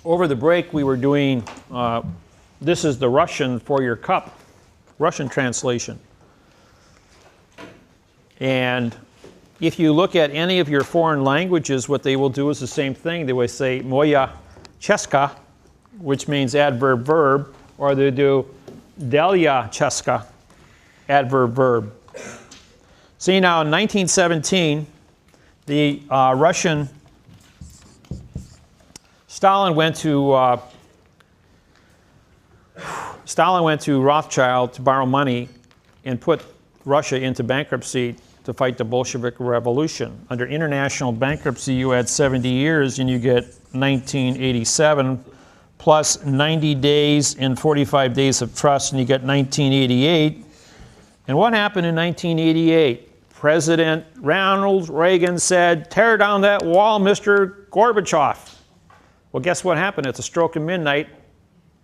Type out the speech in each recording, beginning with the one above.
over the break we were doing, this is the Russian for your cup, Russian translation. And if you look at any of your foreign languages, what they will do is the same thing. They will say moja česká, which means adverb verb, or they do delja česká, adverb verb. See, now in 1917, the Russian Stalin went to Rothschild to borrow money and put Russia into bankruptcy to fight the Bolshevik Revolution. Under international bankruptcy, you had 70 years and you get 1987 plus 90 days and 45 days of trust, and you get 1988. And what happened in 1988? President Ronald Reagan said, "Tear down that wall, Mr. Gorbachev." Well, guess what happened? At the stroke of midnight,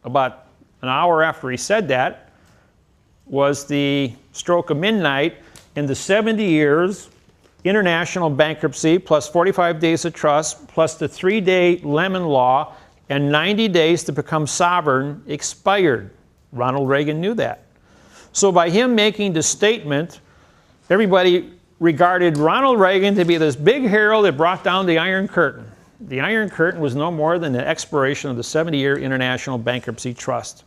about an hour after he said that, was the stroke of midnight, and the 70 years international bankruptcy plus 45 days of trust plus the 3-day Lemon Law and 90 days to become sovereign expired. Ronald Reagan knew that. So by him making the statement, everybody regarded Ronald Reagan to be this big hero that brought down the Iron Curtain. The Iron Curtain was no more than the expiration of the 70-year international bankruptcy trust.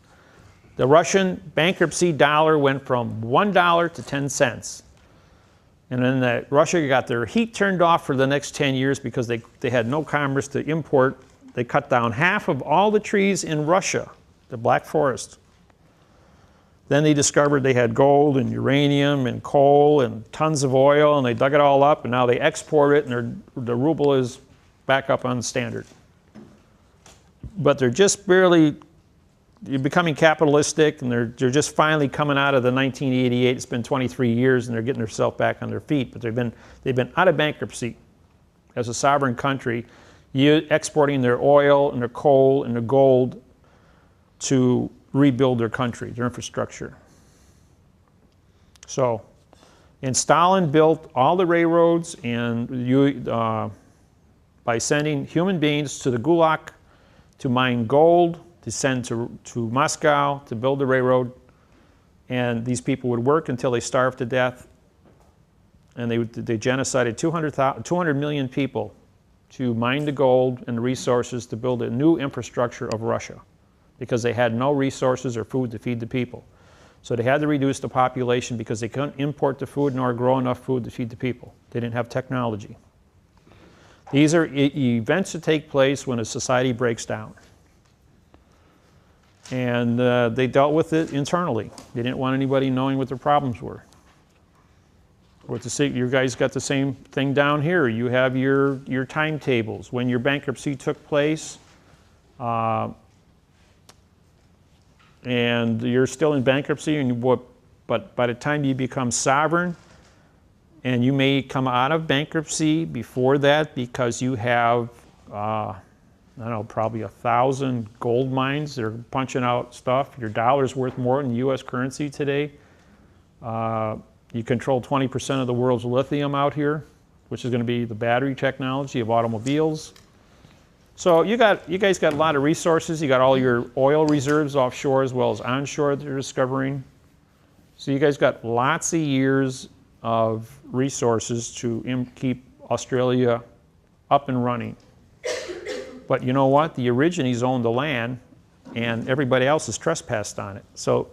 The Russian bankruptcy dollar went from $1 to 10 cents. And then Russia got their heat turned off for the next 10 years because they had no commerce to import. They cut down half of all the trees in Russia, the Black Forest. Then they discovered they had gold and uranium and coal and tons of oil, and they dug it all up, and now they export it, and the ruble is back up on standard. But they're just barely becoming capitalistic, and they're just finally coming out of the 1988. It's been 23 years, and they're getting themselves back on their feet. But they've been out of bankruptcy as a sovereign country, exporting their oil and their coal and their gold to rebuild their country, their infrastructure. So, and Stalin built all the railroads, and by sending human beings to the Gulag to mine gold, to send to Moscow to build the railroad, and these people would work until they starved to death, and they genocided 200 million people to mine the gold and the resources to build a new infrastructure of Russia, because they had no resources or food to feed the people. So they had to reduce the population because they couldn't import the food nor grow enough food to feed the people. They didn't have technology. These are events that take place when a society breaks down. And they dealt with it internally. They didn't want anybody knowing what their problems were. You guys got the same thing down here. You have your timetables. When your bankruptcy took place, and you're still in bankruptcy, but by the time you become sovereign, and you may come out of bankruptcy before that because you have, I don't know, probably 1,000 gold mines. They're punching out stuff. Your dollar's worth more than U.S. currency today. You control 20% of the world's lithium out here, which is going to be the battery technology of automobiles. So you guys got a lot of resources. You got all your oil reserves offshore as well as onshore that you're discovering. So you guys got lots of years of resources to keep Australia up and running. But you know what? The Aborigines own the land, and everybody else has trespassed on it. So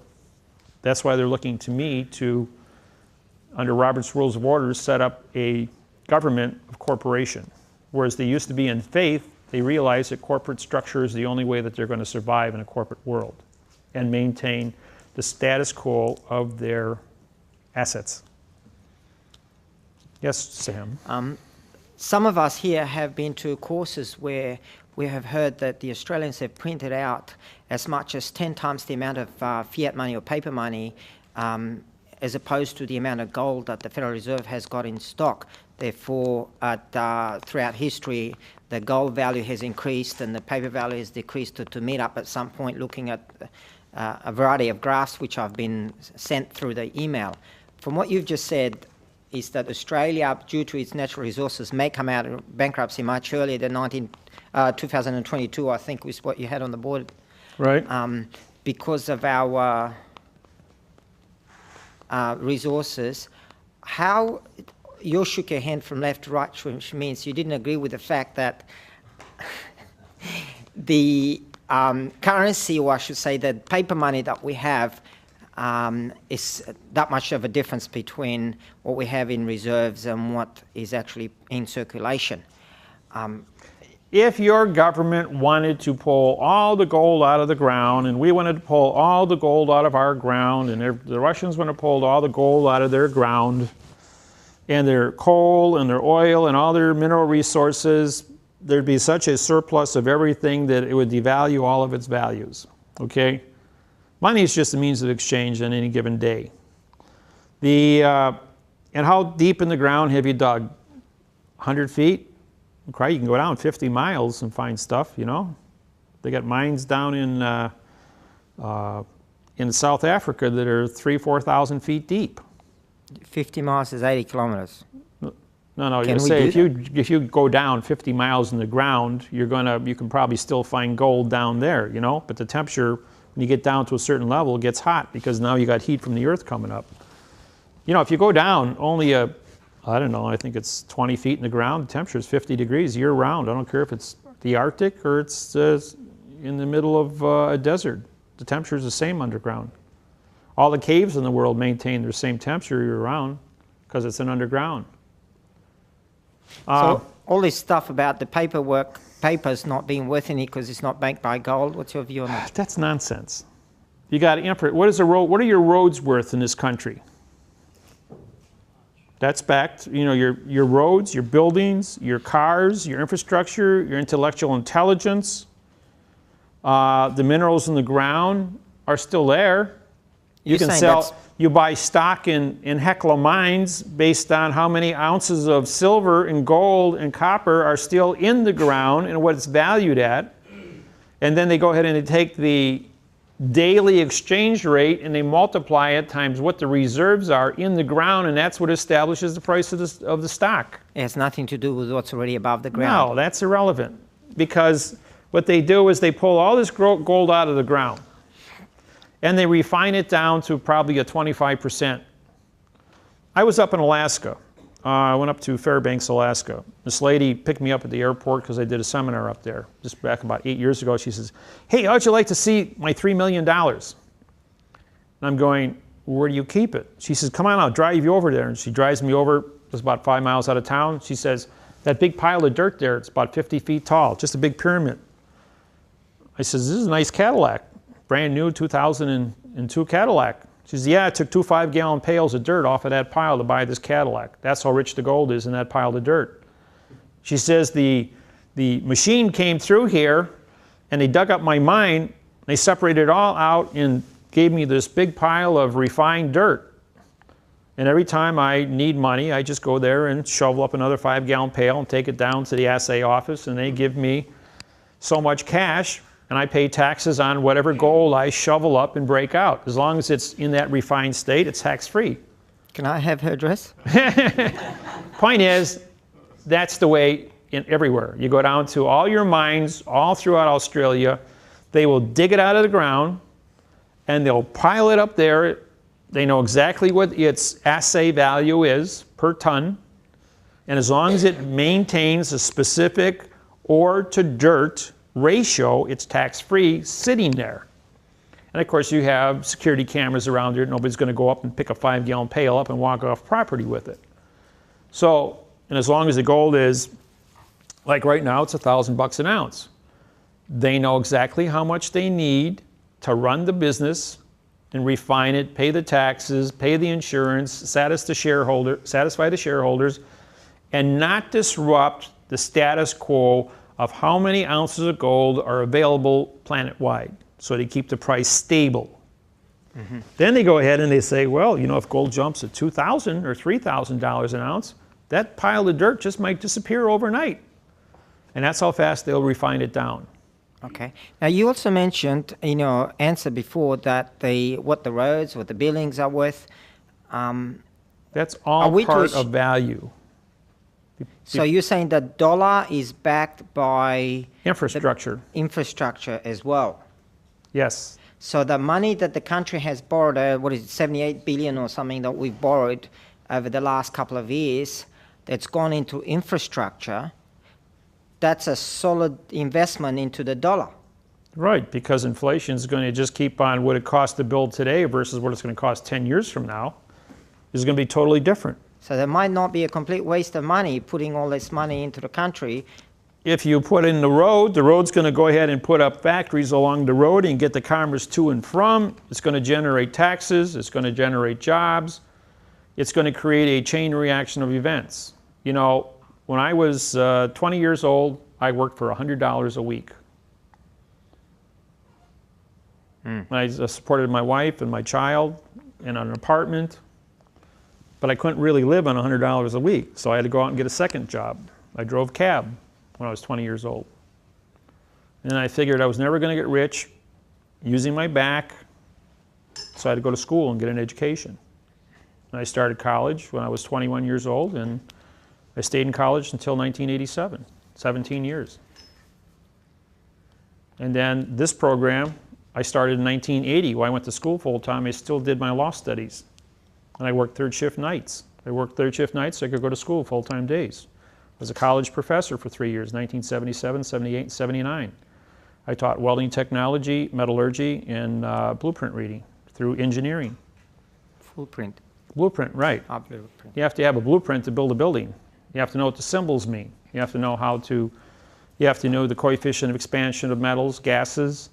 that's why they're looking to me to, under Robert's Rules of Order, set up a government of corporation. Whereas they used to be in faith, they realize that corporate structure is the only way that they're going to survive in a corporate world and maintain the status quo of their assets. Yes, Sam? Some of us here have been to courses where we have heard that the Australians have printed out as much as 10 times the amount of fiat money or paper money as opposed to the amount of gold that the Federal Reserve has got in stock. Therefore, throughout history, the gold value has increased and the paper value has decreased to meet up at some point, looking at a variety of graphs which have been sent through the email. From what you've just said, is that Australia, due to its natural resources, may come out of bankruptcy much earlier than 2022, I think was what you had on the board, Right? because of our resources. How you shook your hand from left to right, which means you didn't agree with the fact that the currency, or I should say the paper money that we have, is that much of a difference between what we have in reserves and what is actually in circulation. If your government wanted to pull all the gold out of the ground, and we wanted to pull all the gold out of our ground, and the Russians wanted to pull all the gold out of their ground, and their coal and their oil and all their mineral resources, there'd be such a surplus of everything that it would devalue all of its values, okay? Money is just a means of exchange on any given day. And how deep in the ground have you dug? 100 feet? Cry, you can go down 50 miles and find stuff, you know? They got mines down in South Africa that are 3,000 to 4,000 feet deep. 50 miles is 80 kilometers. No, Can you we say do if you go down 50 miles in the ground, you can probably still find gold down there, you know? But the temperature, when you get down to a certain level, it gets hot because now you got heat from the earth coming up. You know, if you go down only I don't know, I think it's 20 feet in the ground, the temperature is 50 degrees year round. I don't care if it's the Arctic or it's in the middle of a desert. The temperature is the same underground. All the caves in the world maintain their same temperature year round because it's an underground. So all this stuff about the papers not being worth any because it's not banked by gold, what's your view on that? That's nonsense. You got to what are your roads worth in this country? That's backed, you know, your roads, your buildings, your cars, your infrastructure, your intellectual intelligence, the minerals in the ground are still there. You can sell, you buy stock in Hecla mines based on how many ounces of silver and gold and copper are still in the ground and what it's valued at. And then they go ahead and they take the daily exchange rate and they multiply it times what the reserves are in the ground, and that's what establishes the price of the stock. It has nothing to do with what's already above the ground. No, that's irrelevant, because what they do is they pull all this gold out of the ground and they refine it down to probably a 25%. I was up in Alaska. I went up to Fairbanks, Alaska. This lady picked me up at the airport because I did a seminar up there just back about 8 years ago. She says, "Hey, how'd you like to see my $3 million?" And I'm going, "Where do you keep it?" She says, "Come on, I'll drive you over there." And she drives me over, it's about 5 miles out of town. She says, "That big pile of dirt there, it's about 50 feet tall, just a big pyramid." I says, "This is a nice Cadillac, brand new 2002 Cadillac." She says, "Yeah, I took 2 5-gallon pails of dirt off of that pile to buy this Cadillac. That's how rich the gold is in that pile of dirt." She says, the machine came through here and they dug up my mine, they separated it all out and gave me this big pile of refined dirt. And every time I need money, I just go there and shovel up another 5-gallon pail and take it down to the assay office, and they give me so much cash, and I pay taxes on whatever gold I shovel up and break out. As long as it's in that refined state, it's tax-free. Can I have her address? Point is, that's the way everywhere. You go down to all your mines all throughout Australia, they will dig it out of the ground, and they'll pile it up there. They know exactly what its assay value is per ton, and as long as it maintains a specific ore to dirt ratio, it's tax-free sitting there. And of course you have security cameras around there. Nobody's going to go up and pick a 5-gallon pail up and walk off property with it. So, and as long as the gold is, like right now, it's $1,000 an ounce. They know exactly how much they need to run the business and refine it, pay the taxes, pay the insurance, satisfy the shareholders, and not disrupt the status quo of how many ounces of gold are available planet-wide, so they keep the price stable. Mm-hmm. Then they go ahead and they say, well, you know, if gold jumps at $2,000 or $3,000 an ounce, that pile of dirt just might disappear overnight. And that's how fast they'll refine it down. Okay. Now you also mentioned in your answer before that what the roads, what the buildings are worth. That's all part of value. So you're saying the dollar is backed by Infrastructure, infrastructure as well. yes. So the money that the country has borrowed, what is it, 78 billion or something that we've borrowed over the last couple of years, that's gone into infrastructure, that's a solid investment into the dollar. Right, because inflation is going to just keep on what it costs to build today versus what it's going to cost 10 years from now is going to be totally different. So there might not be a complete waste of money putting all this money into the country. If you put in the road's going to go ahead and put up factories along the road and get the commerce to and from. It's going to generate taxes. It's going to generate jobs. It's going to create a chain reaction of events. You know, when I was 20 years old, I worked for $100 a week. I supported my wife and my child in an apartment, but I couldn't really live on $100 a week, so I had to go out and get a second job. I drove cab when I was 20 years old. And I figured I was never going to get rich using my back, so I had to go to school and get an education. And I started college when I was 21 years old, and I stayed in college until 1987, 17 years. And then this program, I started in 1980 when I went to school full-time. I still did my law studies. And I worked third shift nights. I worked third shift nights so I could go to school full-time days. I was a college professor for 3 years, 1977, 78, and 79. I taught welding technology, metallurgy, and blueprint reading through engineering. Blueprint. Blueprint, right. Blueprint. You have to have a blueprint to build a building. You have to know what the symbols mean. You have to know you have to know the coefficient of expansion of metals, gases,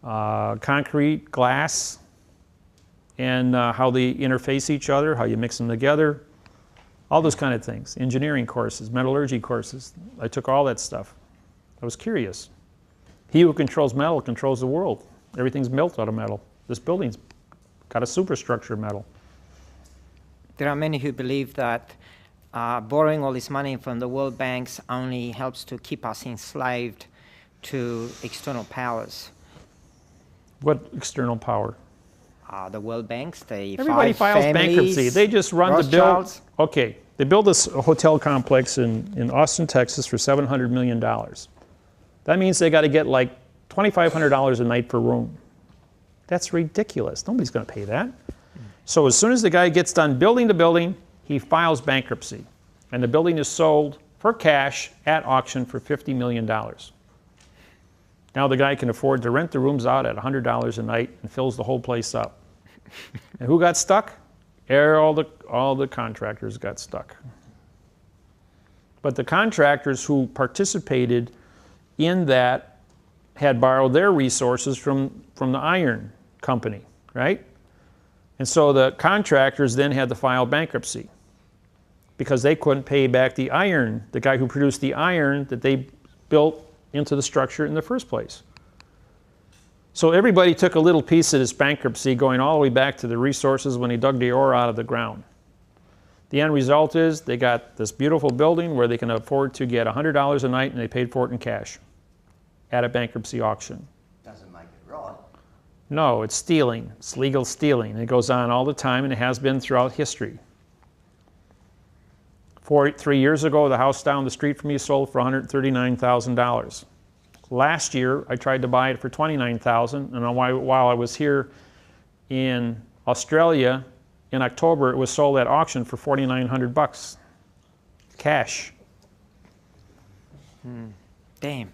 concrete, glass, and how they interface each other, how you mix them together, all those kind of things. Engineering courses, metallurgy courses. I took all that stuff. I was curious. He who controls metal controls the world. Everything's built out of metal. This building's got a superstructure of metal. There are many who believe that borrowing all this money from the world banks only helps to keep us enslaved to external powers. What external power? The world banks, the Everybody files bankruptcy. They just run the bill. Okay, they built this hotel complex in Austin, Texas for $700 million. That means they got to get like $2,500 a night per room. That's ridiculous. Nobody's going to pay that. So as soon as the guy gets done building the building, he files bankruptcy. And the building is sold for cash at auction for $50 million. Now the guy can afford to rent the rooms out at $100 a night and fills the whole place up. And who got stuck? All the contractors got stuck. But the contractors who participated in that had borrowed their resources from the iron company, right? And so the contractors then had to file bankruptcy because they couldn't pay back the iron, the guy who produced the iron that they built into the structure in the first place. So everybody took a little piece of this bankruptcy going all the way back to the resources when they dug the ore out of the ground. The end result is they got this beautiful building where they can afford to get $100 a night and they paid for it in cash at a bankruptcy auction. Doesn't make it right. No, it's stealing. It's legal stealing. It goes on all the time and it has been throughout history. 3 years ago, the house down the street from me sold for $139,000. Last year, I tried to buy it for $29,000, and while I was here in Australia in October, it was sold at auction for $4,900 cash. Damn.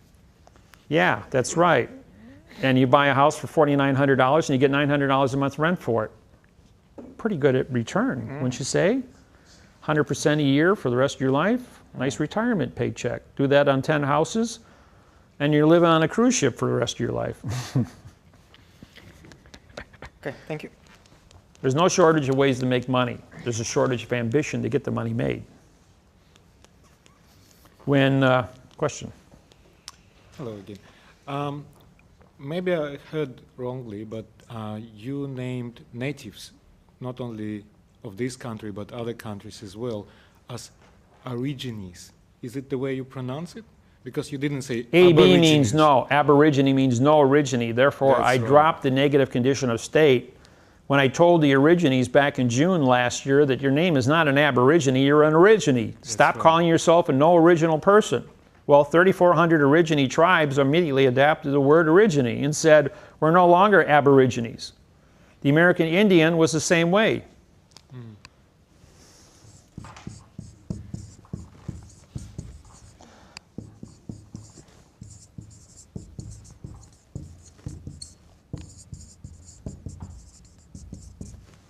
Yeah, that's right. And you buy a house for $4,900 and you get $900 a month rent for it. Pretty good return, wouldn't you say? 100% a year for the rest of your life. Nice retirement paycheck. Do that on 10 houses, and you're living on a cruise ship for the rest of your life. Okay, thank you. There's no shortage of ways to make money. There's a shortage of ambition to get the money made. Question? Hello again. Maybe I heard wrongly, but you named natives, not only of this country, but other countries as well, as Aborigines. Is it the way you pronounce it? Because you didn't say AB means no. Aborigine means no origine. Therefore, I dropped the negative condition of state when I told the Aborigines back in June last year that your name is not an Aborigine, you're an Origine. Stop calling yourself a no original person. Well, 3,400 Aborigine tribes immediately adapted the word Origine and said, we're no longer Aborigines. The American Indian was the same way.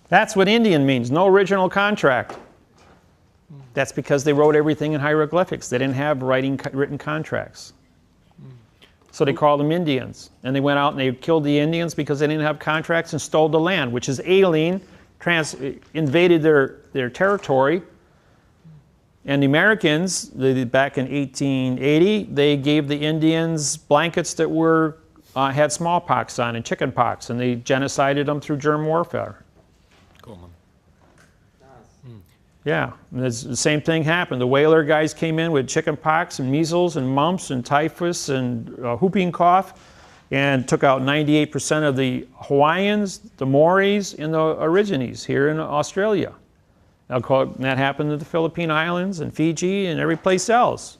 That's what Indian means, no original contract. That's because they wrote everything in hieroglyphics. They didn't have written contracts. So they called them Indians. And they went out and they killed the Indians because they didn't have contracts and stole the land, which is alien, invaded their territory. And the Americans, back in 1880, they gave the Indians blankets that had smallpox on and chickenpox, and they genocided them through germ warfare. Common. Yeah, and the same thing happened. The whaler guys came in with chickenpox and measles and mumps and typhus and whooping cough and took out 98% of the Hawaiians, the Maoris, and the Aborigines here in Australia. That happened in the Philippine Islands and Fiji and every place else.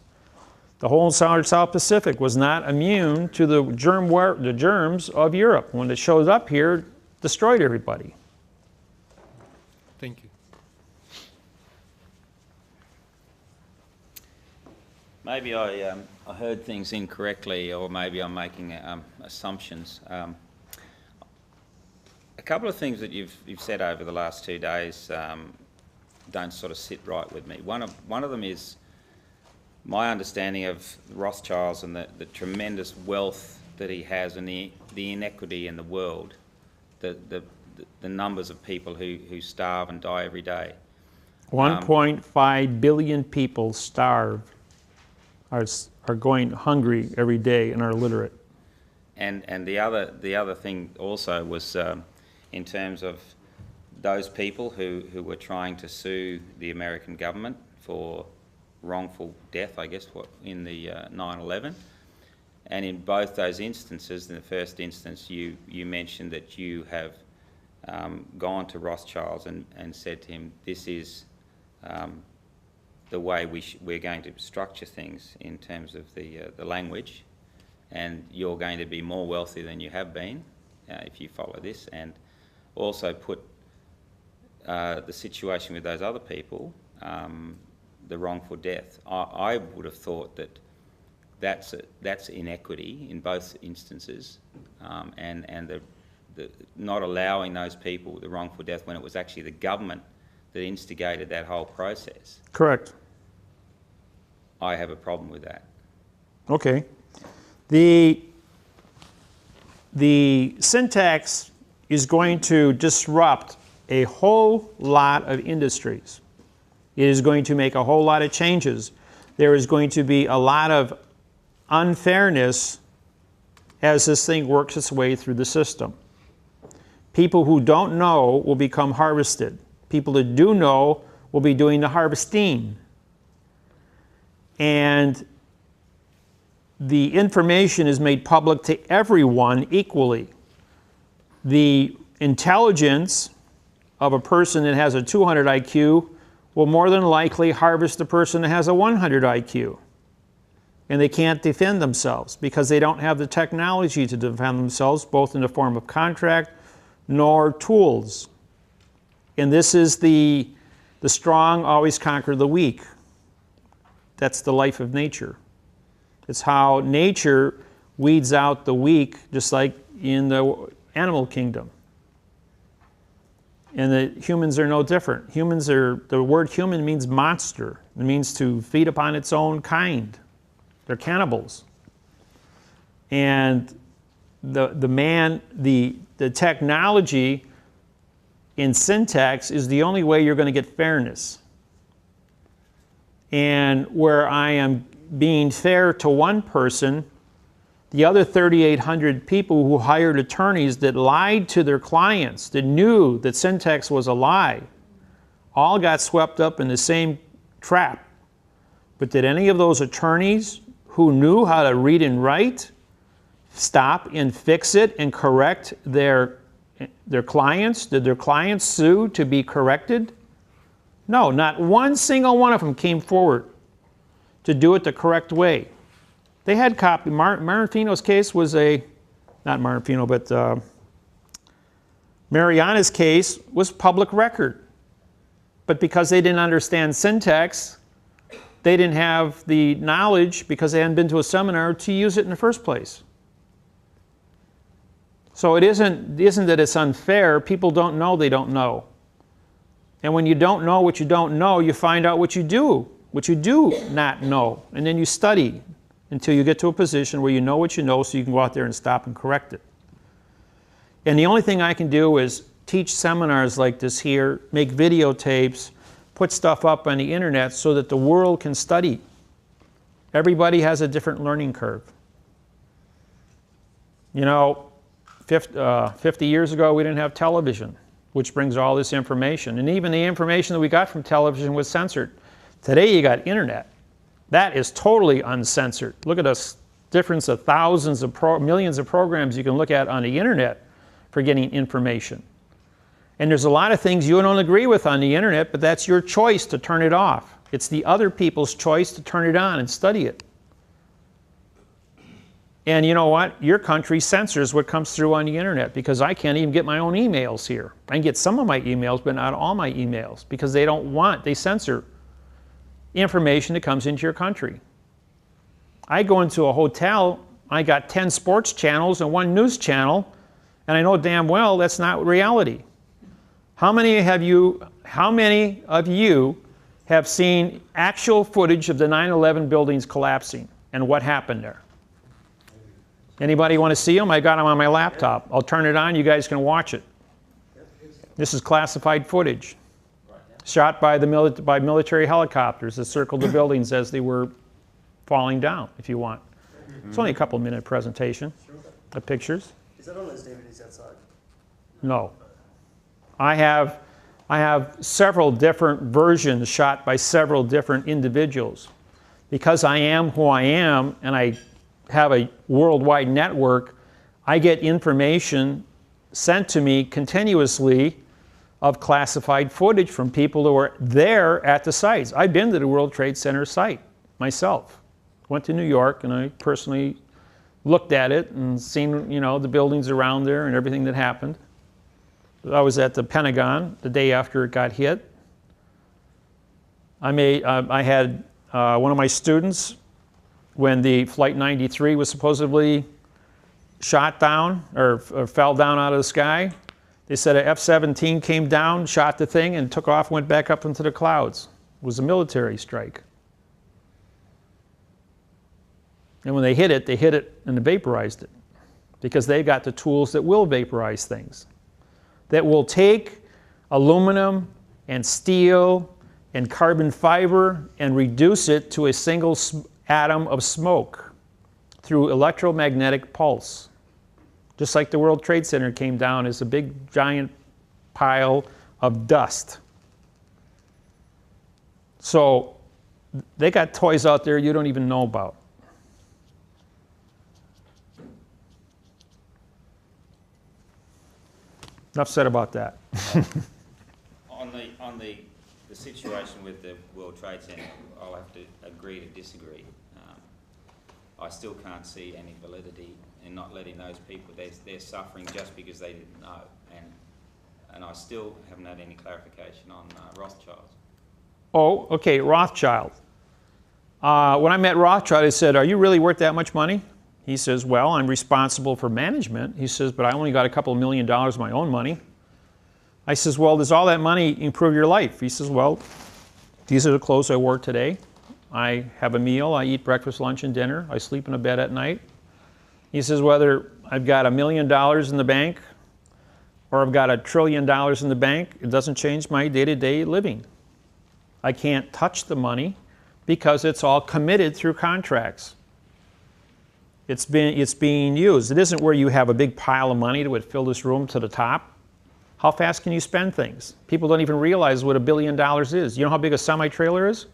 The whole South Pacific was not immune to the germs of Europe. When it showed up here, destroyed everybody. Thank you. Maybe I heard things incorrectly, or maybe I'm making assumptions. A couple of things that you've said over the last 2 days don't sort of sit right with me. One of them is my understanding of Rothschilds and the tremendous wealth that he has, and the inequity in the world, the numbers of people who starve and die every day. 1.5 billion people starve, are going hungry every day and are illiterate. And the other thing also was in terms of those people who were trying to sue the American government for wrongful death, I guess, in the 9/11. And in both those instances, in the first instance, you mentioned that you have gone to Rothschilds and said to him, this is the way we're going to structure things in terms of the language, and you're going to be more wealthy than you have been if you follow this, and also put the situation with those other people, the wrongful death. I would have thought that that's inequity in both instances, and the not allowing those people the wrongful death when it was actually the government that instigated that whole process. Correct. I have a problem with that. Okay. The syntax is going to disrupt a whole lot of industries. It is going to make a whole lot of changes. There is going to be a lot of unfairness as this thing works its way through the system. People who don't know will become harvested. People that do know will be doing the harvesting. And the information is made public to everyone equally. The intelligence of a person that has a 200 IQ will more than likely harvest a person that has a 100 IQ. And they can't defend themselves because they don't have the technology to defend themselves, both in the form of contract nor tools. And this is the strong always conquer the weak. That's the life of nature. It's how nature weeds out the weak, just like in the animal kingdom. And the humans are no different. The word human means monster. It means to feed upon its own kind. They're cannibals. And the technology in syntax is the only way you're going to get fairness. And where I am being fair to one person, the other 3,800 people who hired attorneys that lied to their clients, that knew that syntax was a lie, all got swept up in the same trap. But did any of those attorneys who knew how to read and write stop and fix it and correct their their clients? Did their clients sue to be corrected? No, not one single one of them came forward to do it the correct way. They had copy. Marifino's case was not Marifino, but Mariana's case was public record. But because they didn't understand syntax, they didn't have the knowledge, because they hadn't been to a seminar, to use it in the first place. So it isn't that it's unfair. People don't know they don't know. And when you don't know what you don't know, you find out what you do not know. And then you study until you get to a position where you know what you know, so you can go out there and stop and correct it. And the only thing I can do is teach seminars like this here, make videotapes, put stuff up on the internet so that the world can study. Everybody has a different learning curve. You know, 50 years ago, we didn't have television, which brings all this information. And even the information that we got from television was censored. Today, you got internet. That is totally uncensored. Look at the difference of thousands of millions of programs you can look at on the internet for getting information. And there's a lot of things you don't agree with on the internet, but that's your choice to turn it off. It's the other people's choice to turn it on and study it. And you know what? Your country censors what comes through on the internet, because I can't even get my own emails here. I can get some of my emails, but not all my emails, because they censor information that comes into your country. I go into a hotel, I got 10 sports channels and 1 news channel, and I know damn well that's not reality. How many of you have seen actual footage of the 9/11 buildings collapsing and what happened there? Anybody want to see them? I got them on my laptop. I'll turn it on, you guys can watch it. This is classified footage, shot by military helicopters that circled the buildings as they were falling down, if you want. It's only a couple-minute presentation of pictures. Is that on those DVDs outside? No. I have several different versions shot by several different individuals. Because I am who I am, and I have a worldwide network, I get information sent to me continuously of classified footage from people who are there at the sites. I've been to the World Trade Center site myself. Went to New York, and I personally looked at it and seen, you know, the buildings around there and everything that happened. I was at the Pentagon the day after it got hit. I had one of my students, when the Flight 93 was supposedly shot down or fell down out of the sky, they said an F-17 came down, shot the thing, and took off, went back up into the clouds. It was a military strike. And when they hit it and vaporized it, because they've got the tools that will vaporize things, that will take aluminum and steel and carbon fiber and reduce it to a single atom of smoke through electromagnetic pulse. Just like the World Trade Center came down as a big giant pile of dust. So they got toys out there you don't even know about. Enough said about that. On the situation with the World Trade Center, I'll have to agree to disagree. I still can't see any validity in not letting those people, they're suffering just because they didn't know. And I still haven't had any clarification on Rothschild. Oh, okay, Rothschild. When I met Rothschild, I said, "Are you really worth that much money?" He says, "Well, I'm responsible for management." He says, "But I only got a couple of $1 million of my own money." I says, "Well, does all that money improve your life?" He says, "Well, these are the clothes I wore today. I have a meal, I eat breakfast, lunch, and dinner. I sleep in a bed at night." He says, "Whether I've got $1 million in the bank or I've got $1 trillion in the bank, it doesn't change my day-to-day living. I can't touch the money because it's all committed through contracts. It's being used. It isn't where you have a big pile of money that would fill this room to the top. How fast can you spend things? People don't even realize what $1 billion is. You know how big a semi-trailer is?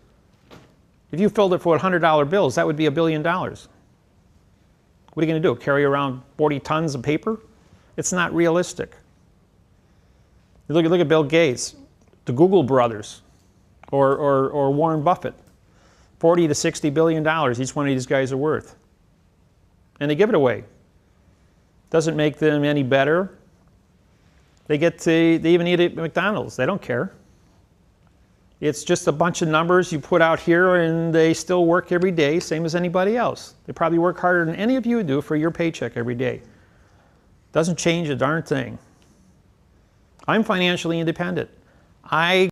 If you filled it for $100 bills, that would be $1 billion. What are you going to do? Carry around 40 tons of paper? It's not realistic. Look at Bill Gates, the Google brothers, or Warren Buffett. 40 to 60 billion dollars each one of these guys are worth. And they give it away. Doesn't make them any better. They even eat at McDonald's. They don't care. It's just a bunch of numbers you put out here, and they still work every day, same as anybody else. They probably work harder than any of you do for your paycheck every day. Doesn't change a darn thing. I'm financially independent. I